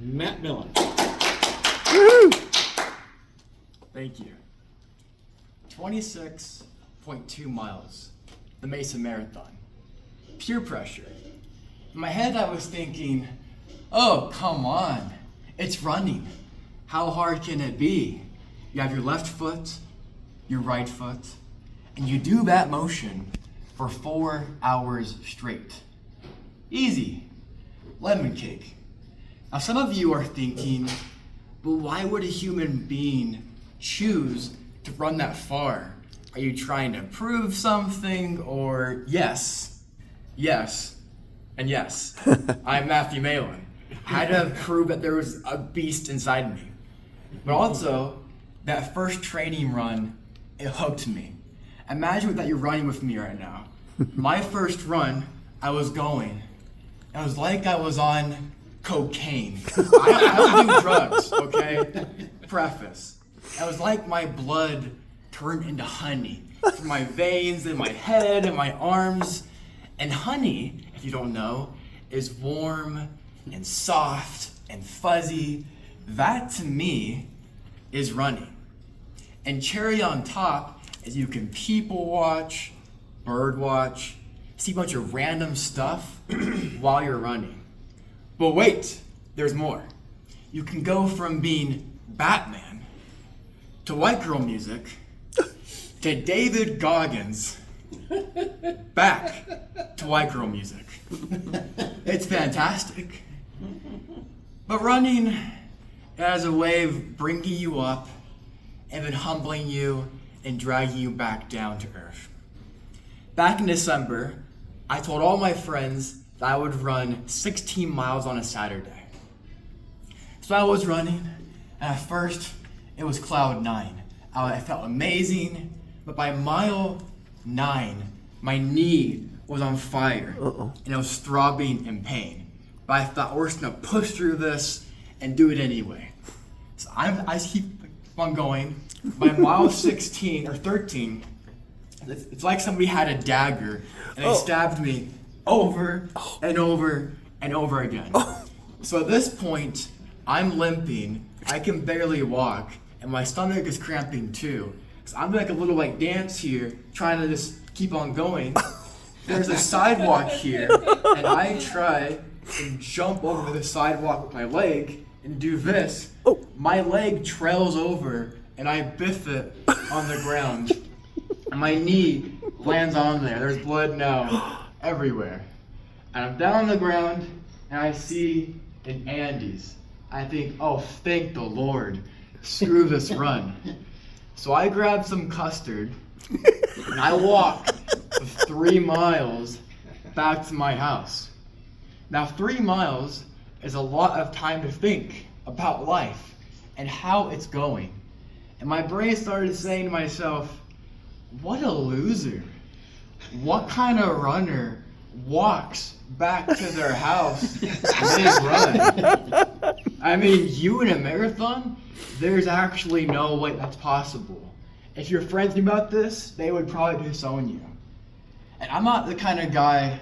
Matt Millen. Woo! Thank you. 26.2 miles, the Mesa Marathon. Peer pressure. In my head I was thinking, oh, come on, it's running. How hard can it be? You have your left foot, your right foot, and you do that motion for 4 hours straight. Easy. Lemon cake. Now some of you are thinking, but why would a human being choose to run that far? Are you trying to prove something? Or yes, and yes. I'm Matthew Malin. I had to prove that there was a beast inside me. But also, that first training run, it hooked me. Imagine that you're running with me right now. My first run, I was going. It was like I was on cocaine. I don't do drugs, okay? Preface. It was like my blood turned into honey through my veins and my head and my arms. And honey, if you don't know, is warm and soft and fuzzy. That to me is running. And cherry on top is you can people watch, bird watch, see a bunch of random stuff while you're running. But wait, there's more. You can go from being Batman to white girl music to David Goggins back to white girl music. It's fantastic. But running has a way of bringing you up and then humbling you and dragging you back down to earth. Back in December, I told all my friends that I would run 16 miles on a Saturday. So I was running, and at first, it was cloud 9. I felt amazing, but by mile 9, my knee was on fire, and I was throbbing in pain. But I thought, we're just gonna push through this and do it anyway. So I keep on going. By mile 16 or 13, it's like somebody had a dagger and they stabbed me over and over and over again. So at this point, I'm limping, I can barely walk, and my stomach is cramping too. So I'm like a little dance here, trying to just keep on going. There's a sidewalk here, and I try to jump over the sidewalk with my leg and do this. My leg trails over and I biff it on the ground. And my knee lands on there. There's blood now everywhere. And I'm down on the ground and I see an Andes. I think, oh, thank the Lord. Screw this run. So I grab some custard and I walk the 3 miles back to my house. Now 3 miles is a lot of time to think about life and how it's going. And my brain started saying to myself, what a loser. What kind of runner walks back to their house mid-run? I mean, you in a marathon, there's actually no way that's possible. If your friends knew about this, they would probably disown you. And I'm not the kind of guy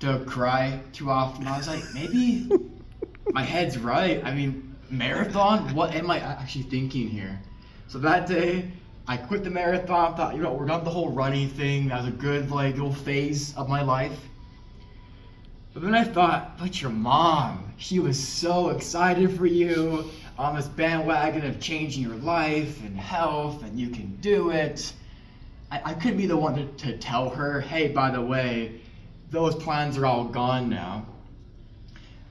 to cry too often. I was like, maybe my head's right. I mean, marathon? What am I actually thinking here? So that day, I quit the marathon, thought, we're done with the whole running thing. That was a good, little phase of my life. But then I thought, but your mom, she was so excited for you on this bandwagon of changing your life and health, and you can do it. I couldn't be the one to tell her, hey, by the way, those plans are all gone now.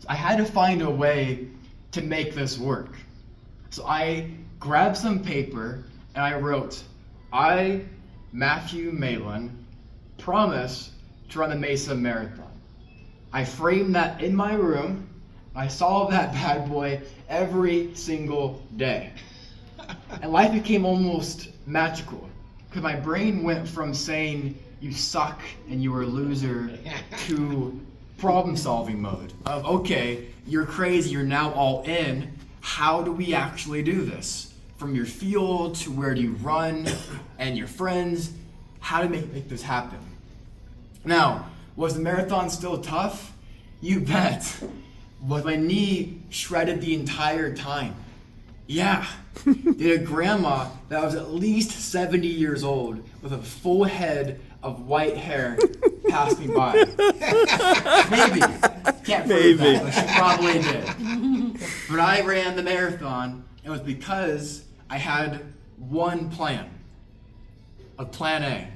So I had to find a way to make this work. So I grabbed some paper and I wrote, I, Matthew Malin, promise to run the Mesa Marathon. I framed that in my room. I saw that bad boy every single day. And life became almost magical, because my brain went from saying you suck and you were a loser to problem solving mode of, okay, you're crazy, you're now all in. How do we actually do this? From your field to where do you run and your friends, how to make this happen? Now, was the marathon still tough? You bet. with my knee shredded the entire time. Yeah, they had a grandma that was at least 70 years old with a full head of white hair pass me by. Maybe. Can't prove that, but she probably did. But I ran the marathon, and it was because I had one plan. A plan A.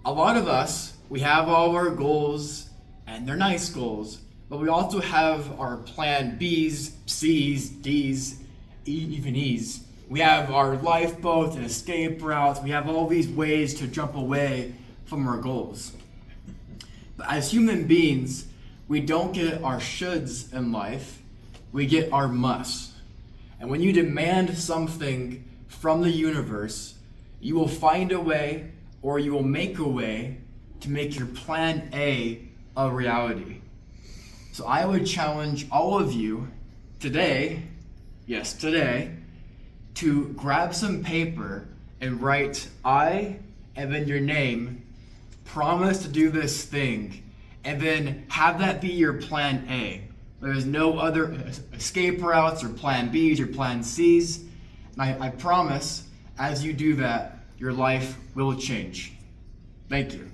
A lot of us, we have all of our goals, and they're nice goals, but we also have our plan Bs, Cs, Ds, even E's. We have our lifeboats and escape routes. We have all these ways to jump away from our goals. But as human beings, we don't get our shoulds in life, we get our musts. And when you demand something from the universe, you will find a way, or you will make a way, to make your plan A a reality. So I would challenge all of you today, yes, today, to grab some paper and write I, and then your name, promise to do this thing, and then have that be your plan A. There's no other escape routes or plan Bs or plan Cs. And I promise, as you do that, your life will change. Thank you.